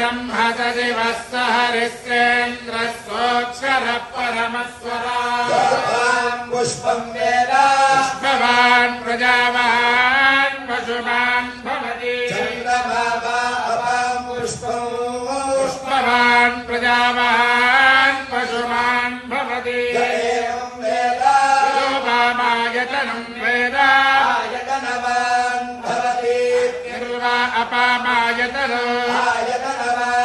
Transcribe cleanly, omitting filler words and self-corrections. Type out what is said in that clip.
ब्रह्मसदिवः स हरिश्चेन्द्रस्तोऽक्षरः परमस्वराट् पुष्पम् वेद पुष्पवान् प्रजावान् पशुमान् भवति चन्द्रमा अपाम् पुष्पम् पुष्पवान् प्रजावान् पशुमान् भवति एवम् वेद योपामायतनम् वेद आयतनवान् भवति निर्वा अपामायतनो आयतनवान्